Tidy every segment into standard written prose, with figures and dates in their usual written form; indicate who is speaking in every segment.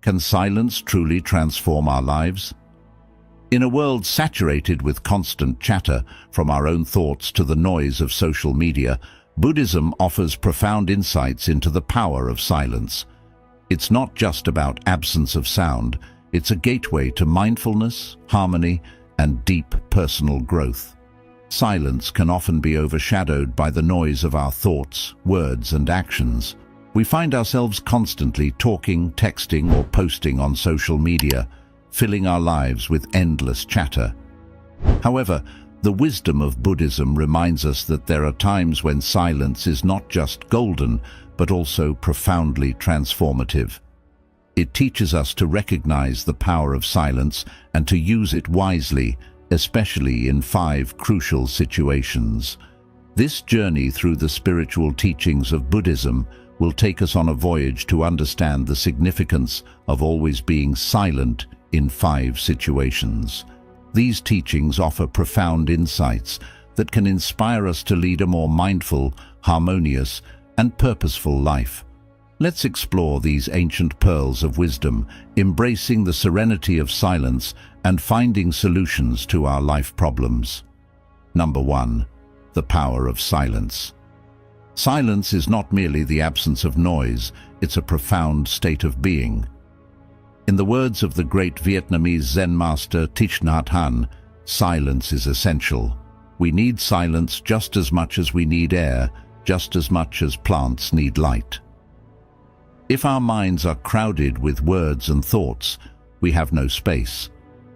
Speaker 1: Can silence truly transform our lives? In a world saturated with constant chatter, from our own thoughts to the noise of social media, Buddhism offers profound insights into the power of silence. It's not just about absence of sound, it's a gateway to mindfulness, harmony, and deep personal growth. Silence can often be overshadowed by the noise of our thoughts, words, and actions. We find ourselves constantly talking, texting, or posting on social media, filling our lives with endless chatter. However, the wisdom of Buddhism reminds us that there are times when silence is not just golden, but also profoundly transformative. It teaches us to recognize the power of silence and to use it wisely, especially in 5 crucial situations. This journey through the spiritual teachings of Buddhism will take us on a voyage to understand the significance of always being silent in 5 situations. These teachings offer profound insights that can inspire us to lead a more mindful, harmonious, and purposeful life. Let's explore these ancient pearls of wisdom, embracing the serenity of silence and finding solutions to our life problems. Number 1. The power of silence. Silence is not merely the absence of noise, it's a profound state of being. In the words of the great Vietnamese Zen master Thich Nhat Hanh, silence is essential. We need silence just as much as we need air, just as much as plants need light. If our minds are crowded with words and thoughts, we have no space.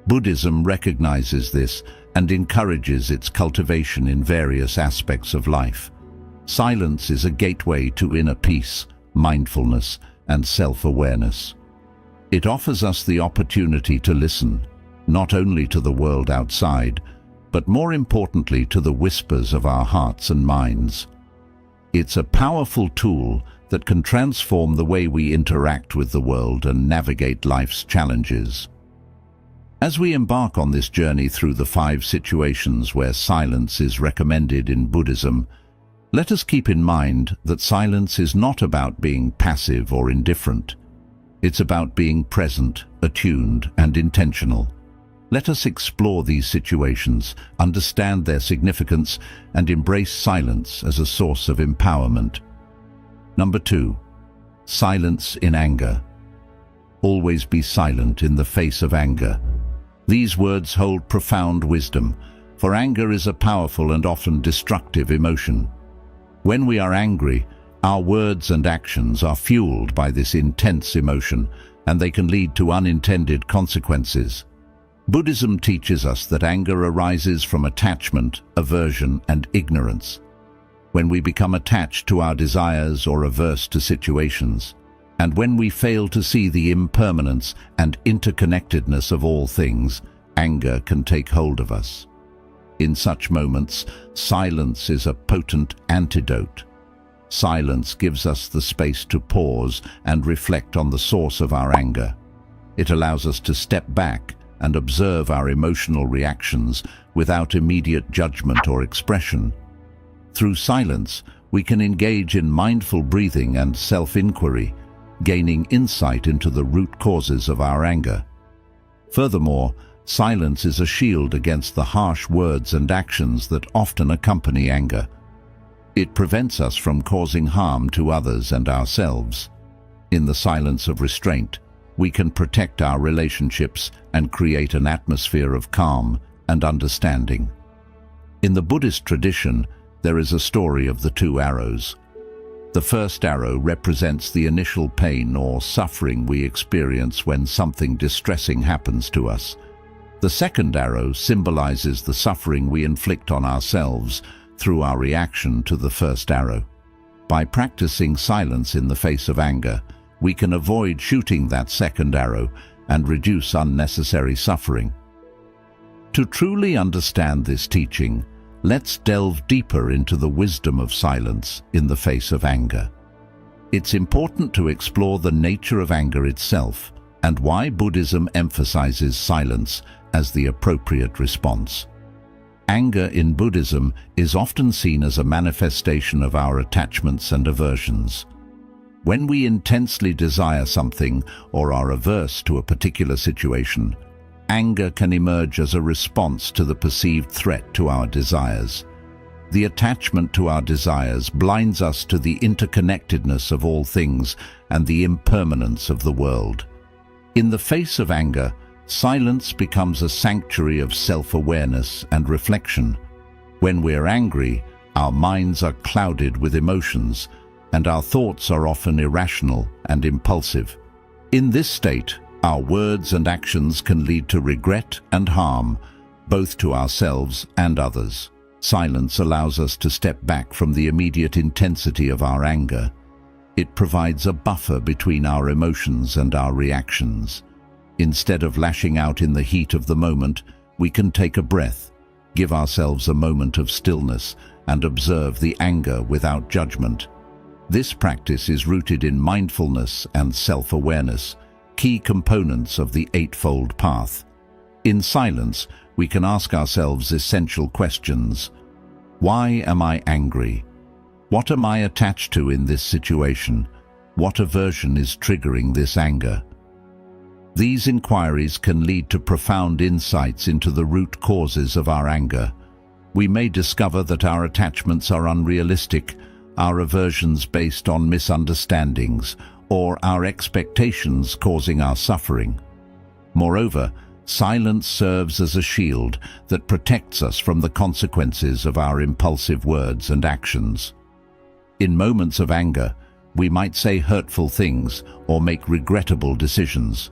Speaker 1: Buddhism recognizes this and encourages its cultivation in various aspects of life. Silence is a gateway to inner peace, mindfulness, and self-awareness. It offers us the opportunity to listen, not only to the world outside, but more importantly to the whispers of our hearts and minds. It's a powerful tool that can transform the way we interact with the world and navigate life's challenges. As we embark on this journey through the 5 situations where silence is recommended in Buddhism, let us keep in mind that silence is not about being passive or indifferent. It's about being present, attuned, and intentional. Let us explore these situations, understand their significance, and embrace silence as a source of empowerment. Number 2. Silence in anger. Always be silent in the face of anger. These words hold profound wisdom, for anger is a powerful and often destructive emotion. When we are angry, our words and actions are fueled by this intense emotion, and they can lead to unintended consequences. Buddhism teaches us that anger arises from attachment, aversion, and ignorance. When we become attached to our desires or averse to situations, and when we fail to see the impermanence and interconnectedness of all things, anger can take hold of us. In such moments, silence is a potent antidote. Silence gives us the space to pause and reflect on the source of our anger. It allows us to step back and observe our emotional reactions without immediate judgment or expression. Through silence, we can engage in mindful breathing and self-inquiry, gaining insight into the root causes of our anger. Furthermore, silence is a shield against the harsh words and actions that often accompany anger. It prevents us from causing harm to others and ourselves. In the silence of restraint, we can protect our relationships and create an atmosphere of calm and understanding. In the Buddhist tradition, there is a story of the 2 arrows. The first arrow represents the initial pain or suffering we experience when something distressing happens to us. The second arrow symbolizes the suffering we inflict on ourselves through our reaction to the first arrow. By practicing silence in the face of anger, we can avoid shooting that second arrow and reduce unnecessary suffering. To truly understand this teaching, let's delve deeper into the wisdom of silence in the face of anger. It's important to explore the nature of anger itself and why Buddhism emphasizes silence as the appropriate response. Anger in Buddhism is often seen as a manifestation of our attachments and aversions. When we intensely desire something or are averse to a particular situation, anger can emerge as a response to the perceived threat to our desires. The attachment to our desires blinds us to the interconnectedness of all things and the impermanence of the world. In the face of anger, silence becomes a sanctuary of self-awareness and reflection. When we're angry, our minds are clouded with emotions, and our thoughts are often irrational and impulsive. In this state, our words and actions can lead to regret and harm, both to ourselves and others. Silence allows us to step back from the immediate intensity of our anger. It provides a buffer between our emotions and our reactions. Instead of lashing out in the heat of the moment, we can take a breath, give ourselves a moment of stillness, and observe the anger without judgment. This practice is rooted in mindfulness and self-awareness, key components of the Eightfold Path. In silence, we can ask ourselves essential questions. Why am I angry? What am I attached to in this situation? What aversion is triggering this anger? These inquiries can lead to profound insights into the root causes of our anger. We may discover that our attachments are unrealistic, our aversions based on misunderstandings, or our expectations causing our suffering. Moreover, silence serves as a shield that protects us from the consequences of our impulsive words and actions. In moments of anger, we might say hurtful things or make regrettable decisions.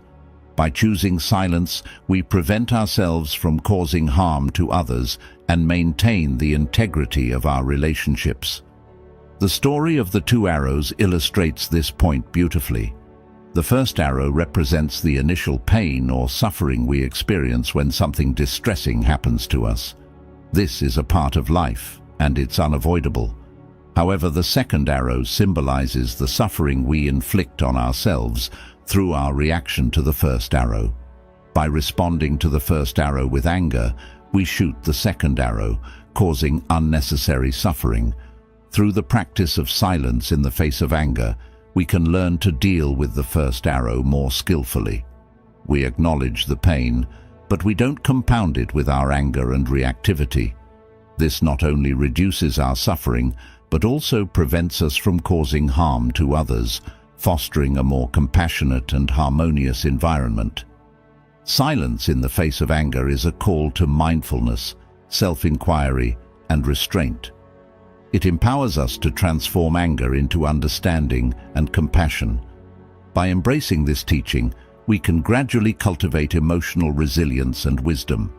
Speaker 1: By choosing silence, we prevent ourselves from causing harm to others and maintain the integrity of our relationships. The story of the two arrows illustrates this point beautifully. The first arrow represents the initial pain or suffering we experience when something distressing happens to us. This is a part of life, and it's unavoidable. However, the second arrow symbolizes the suffering we inflict on ourselves through our reaction to the first arrow. By responding to the first arrow with anger, we shoot the second arrow, causing unnecessary suffering. Through the practice of silence in the face of anger, we can learn to deal with the first arrow more skillfully. We acknowledge the pain, but we don't compound it with our anger and reactivity. This not only reduces our suffering, but also prevents us from causing harm to others, fostering a more compassionate and harmonious environment. Silence in the face of anger is a call to mindfulness, self-inquiry, and restraint. It empowers us to transform anger into understanding and compassion. By embracing this teaching, we can gradually cultivate emotional resilience and wisdom.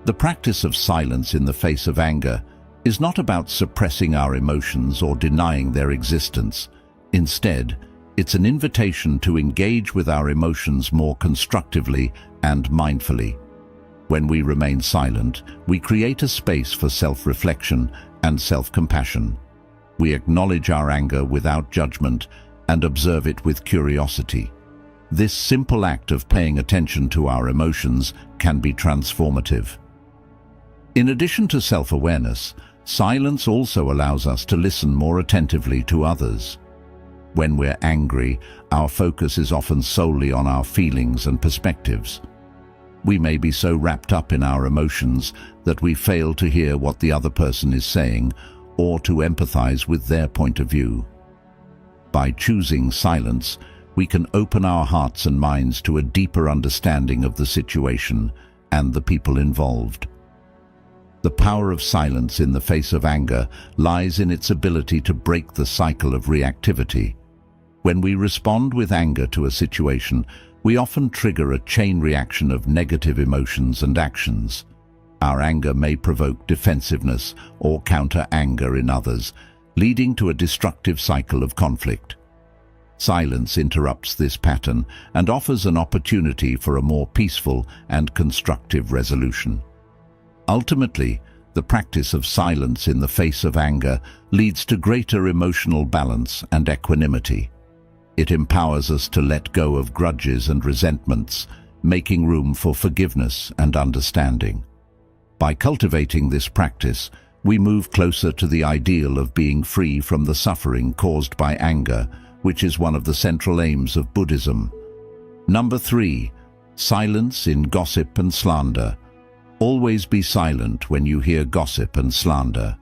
Speaker 1: The practice of silence in the face of anger is not about suppressing our emotions or denying their existence. Instead, it's an invitation to engage with our emotions more constructively and mindfully. When we remain silent, we create a space for self-reflection and self-compassion. We acknowledge our anger without judgment and observe it with curiosity. This simple act of paying attention to our emotions can be transformative. In addition to self-awareness, silence also allows us to listen more attentively to others. When we're angry, our focus is often solely on our feelings and perspectives. We may be so wrapped up in our emotions that we fail to hear what the other person is saying or to empathize with their point of view. By choosing silence, we can open our hearts and minds to a deeper understanding of the situation and the people involved. The power of silence in the face of anger lies in its ability to break the cycle of reactivity. When we respond with anger to a situation, we often trigger a chain reaction of negative emotions and actions. Our anger may provoke defensiveness or counter-anger in others, leading to a destructive cycle of conflict. Silence interrupts this pattern and offers an opportunity for a more peaceful and constructive resolution. Ultimately, the practice of silence in the face of anger leads to greater emotional balance and equanimity. It empowers us to let go of grudges and resentments, making room for forgiveness and understanding. By cultivating this practice, we move closer to the ideal of being free from the suffering caused by anger, which is one of the central aims of Buddhism. Number 3. Silence in gossip and slander. Always be silent when you hear gossip and slander.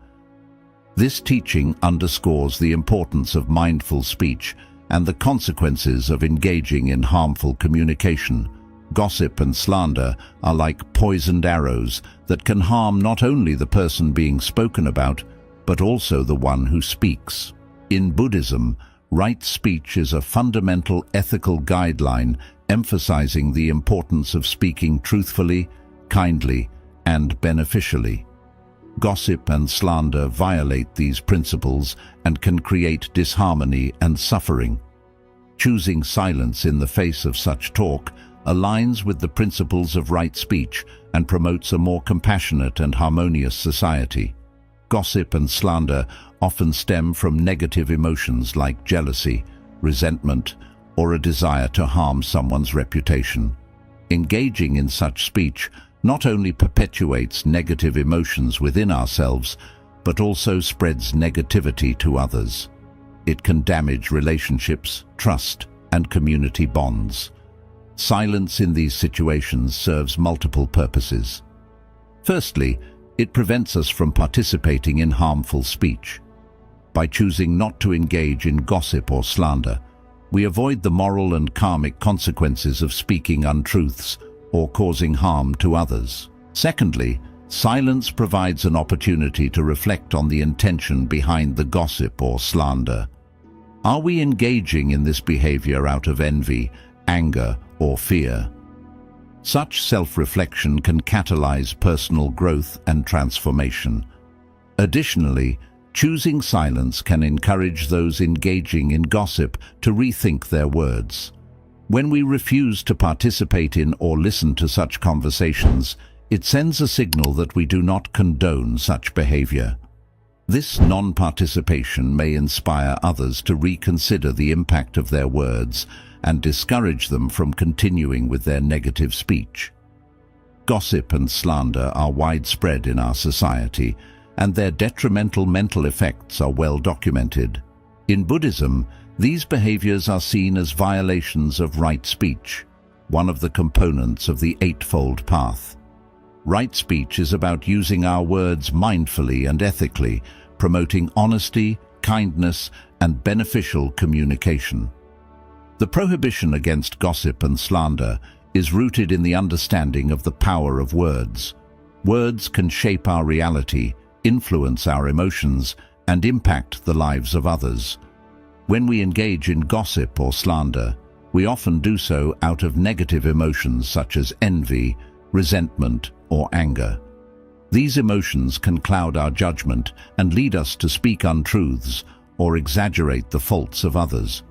Speaker 1: This teaching underscores the importance of mindful speech and the consequences of engaging in harmful communication. Gossip and slander are like poisoned arrows that can harm not only the person being spoken about, but also the one who speaks. In Buddhism, right speech is a fundamental ethical guideline emphasizing the importance of speaking truthfully, kindly, and beneficially. Gossip and slander violate these principles and can create disharmony and suffering. Choosing silence in the face of such talk aligns with the principles of right speech and promotes a more compassionate and harmonious society. Gossip and slander often stem from negative emotions like jealousy, resentment, or a desire to harm someone's reputation. Engaging in such speech not only perpetuates negative emotions within ourselves, but also spreads negativity to others. It can damage relationships, trust, and community bonds. Silence in these situations serves multiple purposes. Firstly, it prevents us from participating in harmful speech. By choosing not to engage in gossip or slander, we avoid the moral and karmic consequences of speaking untruths or causing harm to others. Secondly, silence provides an opportunity to reflect on the intention behind the gossip or slander. Are we engaging in this behavior out of envy, anger, or fear? Such self-reflection can catalyze personal growth and transformation. Additionally, choosing silence can encourage those engaging in gossip to rethink their words. When we refuse to participate in or listen to such conversations, it sends a signal that we do not condone such behavior. This non-participation may inspire others to reconsider the impact of their words and discourage them from continuing with their negative speech. Gossip and slander are widespread in our society, and their detrimental mental effects are well documented. In Buddhism, these behaviors are seen as violations of right speech, one of the components of the Eightfold Path. Right speech is about using our words mindfully and ethically, promoting honesty, kindness, and beneficial communication. The prohibition against gossip and slander is rooted in the understanding of the power of words. Words can shape our reality, influence our emotions, and impact the lives of others. When we engage in gossip or slander, we often do so out of negative emotions such as envy, resentment, or anger. These emotions can cloud our judgment and lead us to speak untruths or exaggerate the faults of others.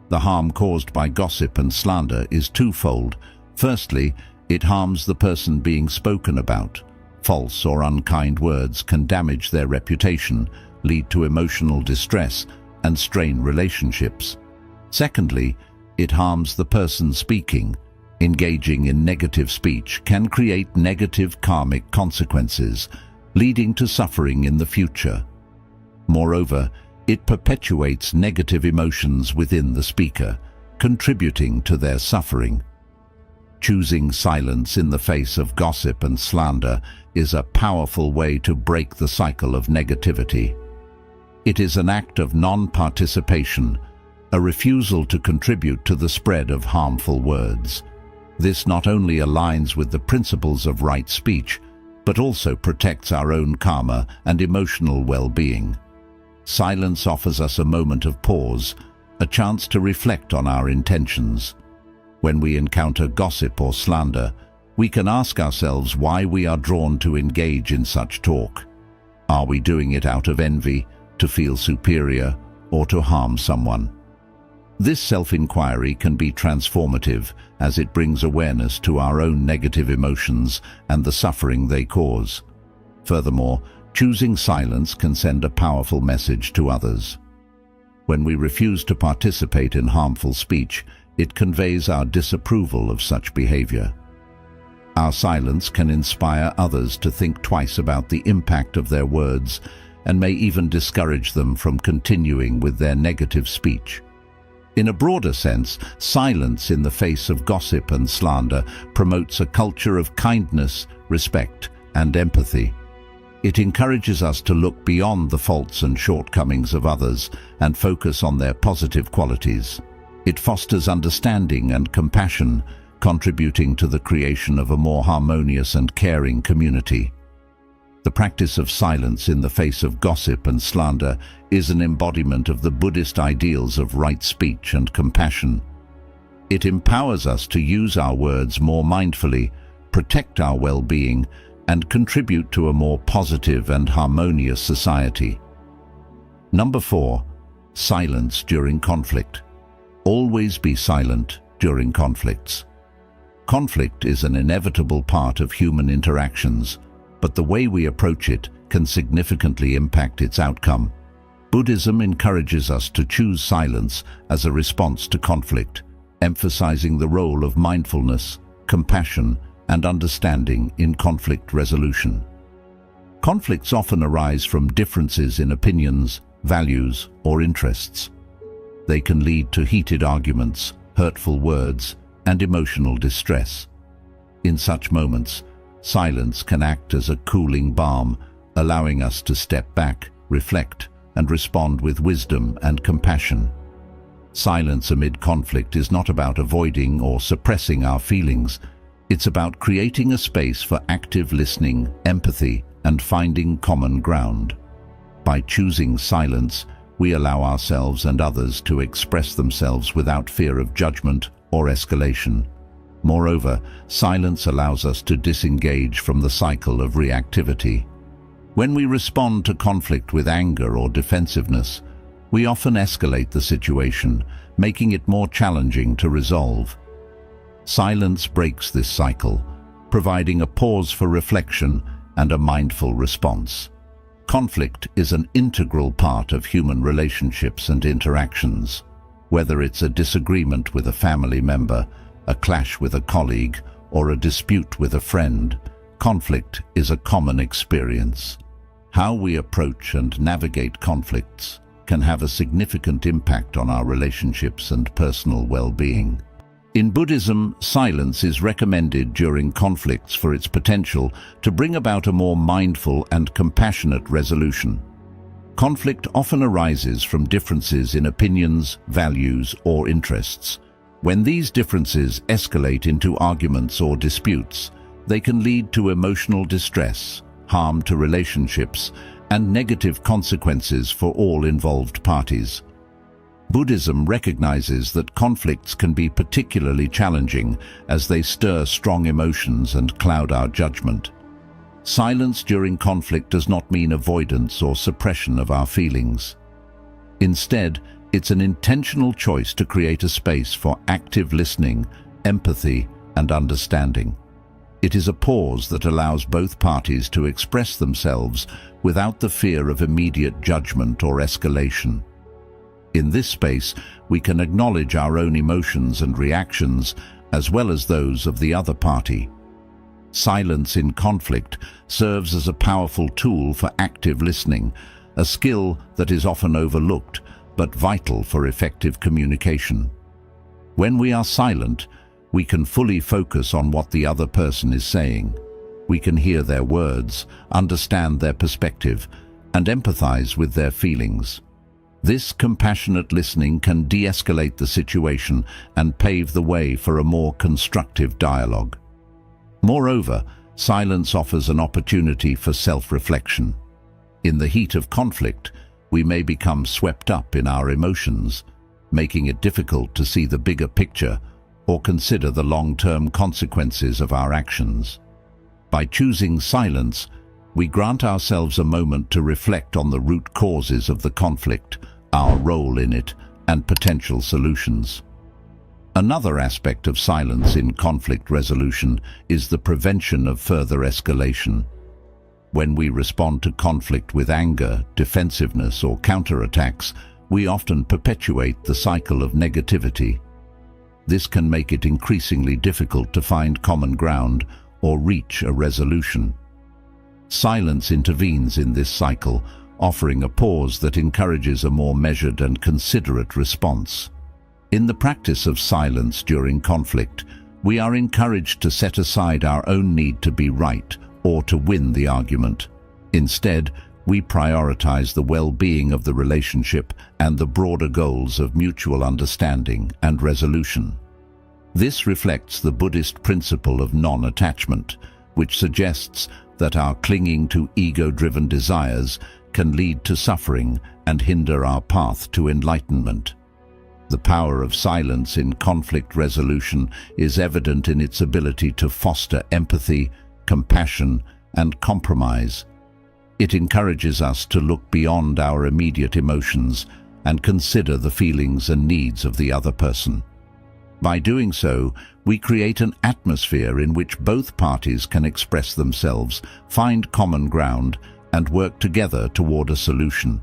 Speaker 1: The harm caused by gossip and slander is twofold. Firstly, it harms the person being spoken about. False or unkind words can damage their reputation, lead to emotional distress, and strain relationships. Secondly, it harms the person speaking. Engaging in negative speech can create negative karmic consequences, leading to suffering in the future. Moreover, it perpetuates negative emotions within the speaker, contributing to their suffering. Choosing silence in the face of gossip and slander is a powerful way to break the cycle of negativity. It is an act of non-participation, a refusal to contribute to the spread of harmful words. This not only aligns with the principles of right speech, but also protects our own karma and emotional well-being. Silence offers us a moment of pause, a chance to reflect on our intentions. When we encounter gossip or slander, we can ask ourselves why we are drawn to engage in such talk. Are we doing it out of envy, to feel superior, or to harm someone? This self-inquiry can be transformative as it brings awareness to our own negative emotions and the suffering they cause. Furthermore, choosing silence can send a powerful message to others. When we refuse to participate in harmful speech, it conveys our disapproval of such behavior. Our silence can inspire others to think twice about the impact of their words and may even discourage them from continuing with their negative speech. In a broader sense, silence in the face of gossip and slander promotes a culture of kindness, respect, and empathy. It encourages us to look beyond the faults and shortcomings of others and focus on their positive qualities. It fosters understanding and compassion, contributing to the creation of a more harmonious and caring community. The practice of silence in the face of gossip and slander is an embodiment of the Buddhist ideals of right speech and compassion. It empowers us to use our words more mindfully, protect our well-being, and contribute to a more positive and harmonious society. Number 4. Silence during conflict. Always be silent during conflicts. Conflict is an inevitable part of human interactions, but the way we approach it can significantly impact its outcome. Buddhism encourages us to choose silence as a response to conflict, emphasizing the role of mindfulness, compassion, and understanding in conflict resolution. Conflicts often arise from differences in opinions, values, or interests. They can lead to heated arguments, hurtful words, and emotional distress. In such moments, silence can act as a cooling balm, allowing us to step back, reflect, and respond with wisdom and compassion. Silence amid conflict is not about avoiding or suppressing our feelings. It's about creating a space for active listening, empathy, and finding common ground. By choosing silence, we allow ourselves and others to express themselves without fear of judgment or escalation. Moreover, silence allows us to disengage from the cycle of reactivity. When we respond to conflict with anger or defensiveness, we often escalate the situation, making it more challenging to resolve. Silence breaks this cycle, providing a pause for reflection and a mindful response. Conflict is an integral part of human relationships and interactions. Whether it's a disagreement with a family member, a clash with a colleague, or a dispute with a friend, conflict is a common experience. How we approach and navigate conflicts can have a significant impact on our relationships and personal well-being. In Buddhism, silence is recommended during conflicts for its potential to bring about a more mindful and compassionate resolution. Conflict often arises from differences in opinions, values, or interests. When these differences escalate into arguments or disputes, they can lead to emotional distress, harm to relationships, and negative consequences for all involved parties. Buddhism recognizes that conflicts can be particularly challenging as they stir strong emotions and cloud our judgment. Silence during conflict does not mean avoidance or suppression of our feelings. Instead, it's an intentional choice to create a space for active listening, empathy, and understanding. It is a pause that allows both parties to express themselves without the fear of immediate judgment or escalation. In this space, we can acknowledge our own emotions and reactions as well as those of the other party. Silence in conflict serves as a powerful tool for active listening, a skill that is often overlooked but vital for effective communication. When we are silent, we can fully focus on what the other person is saying. We can hear their words, understand their perspective, and empathize with their feelings. This compassionate listening can de-escalate the situation and pave the way for a more constructive dialogue. Moreover, silence offers an opportunity for self-reflection. In the heat of conflict, we may become swept up in our emotions, making it difficult to see the bigger picture or consider the long-term consequences of our actions. By choosing silence, we grant ourselves a moment to reflect on the root causes of the conflict, our role in it, and potential solutions. Another aspect of silence in conflict resolution is the prevention of further escalation. When we respond to conflict with anger, defensiveness, or counterattacks, we often perpetuate the cycle of negativity. This can make it increasingly difficult to find common ground or reach a resolution. Silence intervenes in this cycle, offering a pause that encourages a more measured and considerate response. In the practice of silence during conflict, we are encouraged to set aside our own need to be right or to win the argument. Instead, we prioritize the well-being of the relationship and the broader goals of mutual understanding and resolution. This reflects the Buddhist principle of non-attachment, which suggests that our clinging to ego-driven desires can lead to suffering and hinder our path to enlightenment. The power of silence in conflict resolution is evident in its ability to foster empathy, compassion, and compromise. It encourages us to look beyond our immediate emotions and consider the feelings and needs of the other person. By doing so, we create an atmosphere in which both parties can express themselves, find common ground, and work together toward a solution.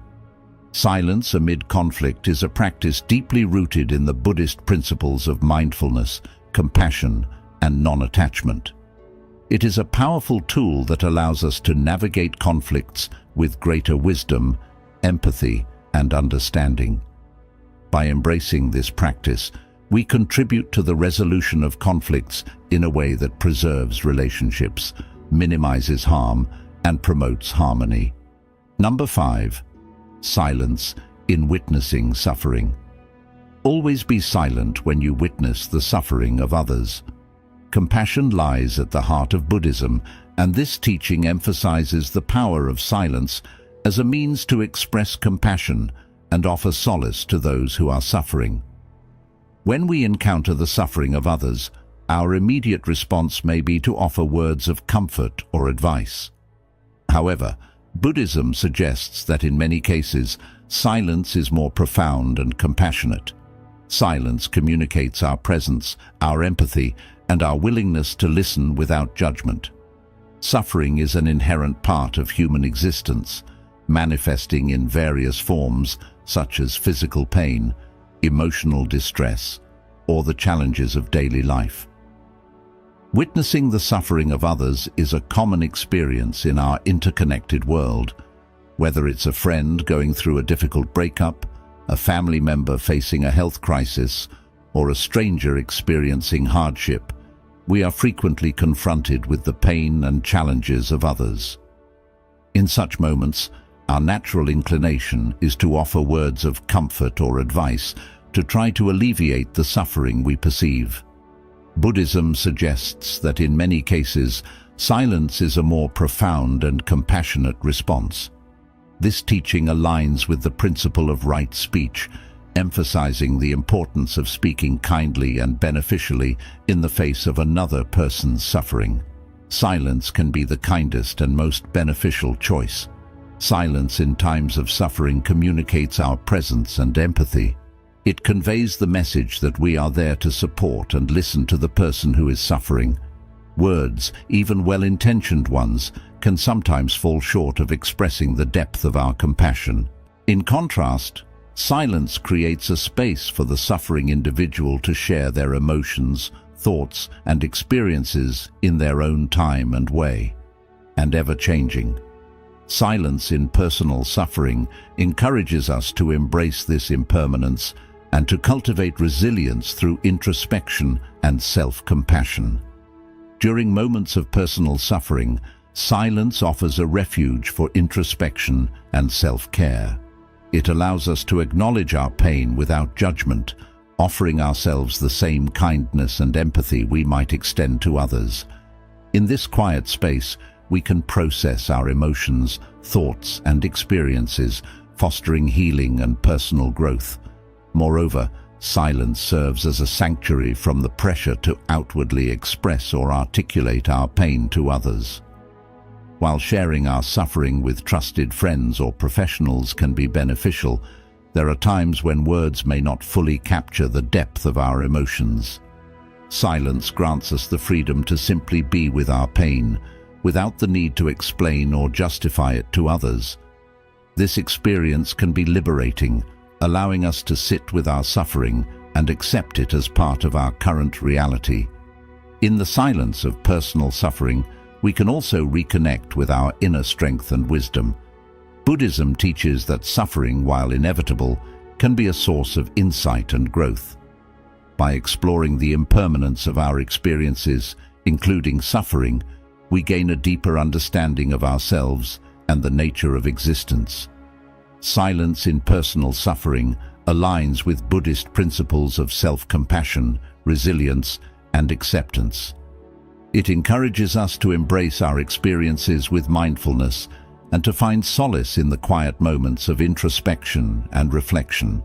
Speaker 1: Silence amid conflict is a practice deeply rooted in the Buddhist principles of mindfulness, compassion, and non-attachment. It is a powerful tool that allows us to navigate conflicts with greater wisdom, empathy, and understanding. By embracing this practice, we contribute to the resolution of conflicts in a way that preserves relationships, minimizes harm, and promotes harmony. Number 5. Silence in witnessing suffering. Always be silent when you witness the suffering of others. Compassion lies at the heart of Buddhism, and this teaching emphasizes the power of silence as a means to express compassion and offer solace to those who are suffering. When we encounter the suffering of others, our immediate response may be to offer words of comfort or advice. However, Buddhism suggests that in many cases, silence is more profound and compassionate. Silence communicates our presence, our empathy, and our willingness to listen without judgment. Suffering is an inherent part of human existence, manifesting in various forms such as physical pain, emotional distress, or the challenges of daily life. Witnessing the suffering of others is a common experience in our interconnected world. Whether it's a friend going through a difficult breakup, a family member facing a health crisis, or a stranger experiencing hardship, we are frequently confronted with the pain and challenges of others. In such moments, our natural inclination is to offer words of comfort or advice to try to alleviate the suffering we perceive. Buddhism suggests that in many cases, silence is a more profound and compassionate response. This teaching aligns with the principle of right speech, emphasizing the importance of speaking kindly and beneficially in the face of another person's suffering. Silence can be the kindest and most beneficial choice. Silence in times of suffering communicates our presence and empathy. It conveys the message that we are there to support and listen to the person who is suffering. Words, even well-intentioned ones, can sometimes fall short of expressing the depth of our compassion. In contrast, silence creates a space for the suffering individual to share their emotions, thoughts, and experiences in their own time and way, and ever-changing. Silence in personal suffering encourages us to embrace this impermanence and to cultivate resilience through introspection and self-compassion. During moments of personal suffering, silence offers a refuge for introspection and self-care. It allows us to acknowledge our pain without judgment, offering ourselves the same kindness and empathy we might extend to others. In this quiet space, we can process our emotions, thoughts, and experiences, fostering healing and personal growth. Moreover, silence serves as a sanctuary from the pressure to outwardly express or articulate our pain to others. While sharing our suffering with trusted friends or professionals can be beneficial, there are times when words may not fully capture the depth of our emotions. Silence grants us the freedom to simply be with our pain, without the need to explain or justify it to others. This experience can be liberating, allowing us to sit with our suffering and accept it as part of our current reality. In the silence of personal suffering, we can also reconnect with our inner strength and wisdom. Buddhism teaches that suffering, while inevitable, can be a source of insight and growth. By exploring the impermanence of our experiences, including suffering, we gain a deeper understanding of ourselves and the nature of existence. Silence in personal suffering aligns with Buddhist principles of self-compassion, resilience, and acceptance. It encourages us to embrace our experiences with mindfulness and to find solace in the quiet moments of introspection and reflection.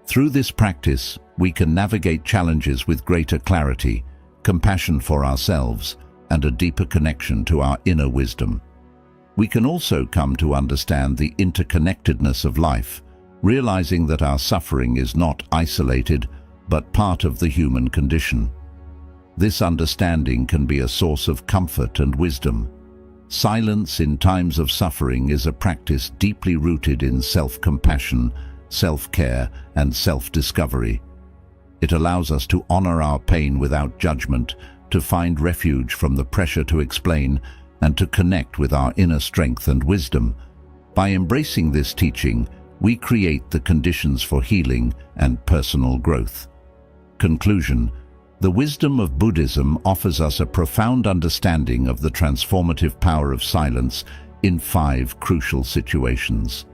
Speaker 1: Through this practice, we can navigate challenges with greater clarity, compassion for ourselves, and a deeper connection to our inner wisdom. We can also come to understand the interconnectedness of life, realizing that our suffering is not isolated, but part of the human condition. This understanding can be a source of comfort and wisdom. Silence in times of suffering is a practice deeply rooted in self-compassion, self-care, and self-discovery. It allows us to honor our pain without judgment, to find refuge from the pressure to explain, and to connect with our inner strength and wisdom. By embracing this teaching, we create the conditions for healing and personal growth. Conclusion: the wisdom of Buddhism offers us a profound understanding of the transformative power of silence in 5 crucial situations: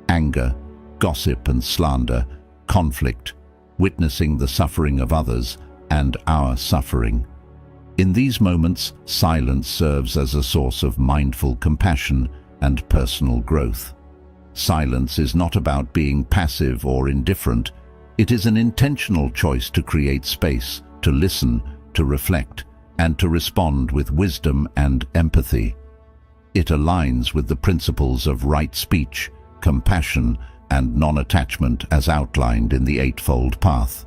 Speaker 1: anger, gossip and slander, conflict, witnessing the suffering of others, and our suffering. In these moments, silence serves as a source of mindful compassion and personal growth. Silence is not about being passive or indifferent. It is an intentional choice to create space, to listen, to reflect, and to respond with wisdom and empathy. It aligns with the principles of right speech, compassion, and non-attachment as outlined in the Eightfold Path.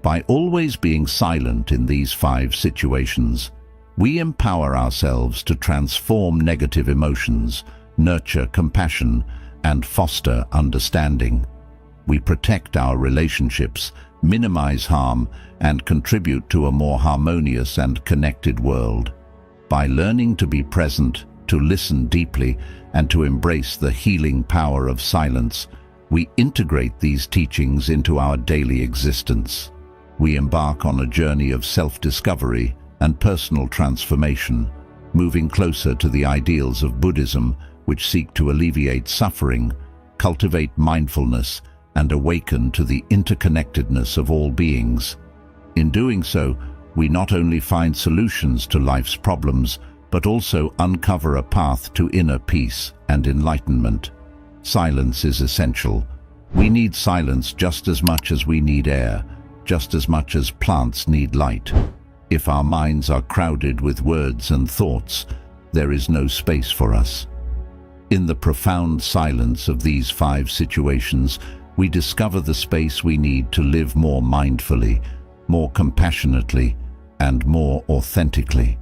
Speaker 1: By always being silent in these 5 situations, we empower ourselves to transform negative emotions, nurture compassion, and foster understanding. We protect our relationships, minimize harm, and contribute to a more harmonious and connected world. By learning to be present, to listen deeply, and to embrace the healing power of silence, we integrate these teachings into our daily existence. We embark on a journey of self-discovery and personal transformation, moving closer to the ideals of Buddhism, which seek to alleviate suffering, cultivate mindfulness, and awaken to the interconnectedness of all beings. In doing so, we not only find solutions to life's problems, but also uncover a path to inner peace and enlightenment. Silence is essential. We need silence just as much as we need air, just as much as plants need light. If our minds are crowded with words and thoughts, there is no space for us. In the profound silence of these 5 situations, we discover the space we need to live more mindfully, more compassionately, and more authentically.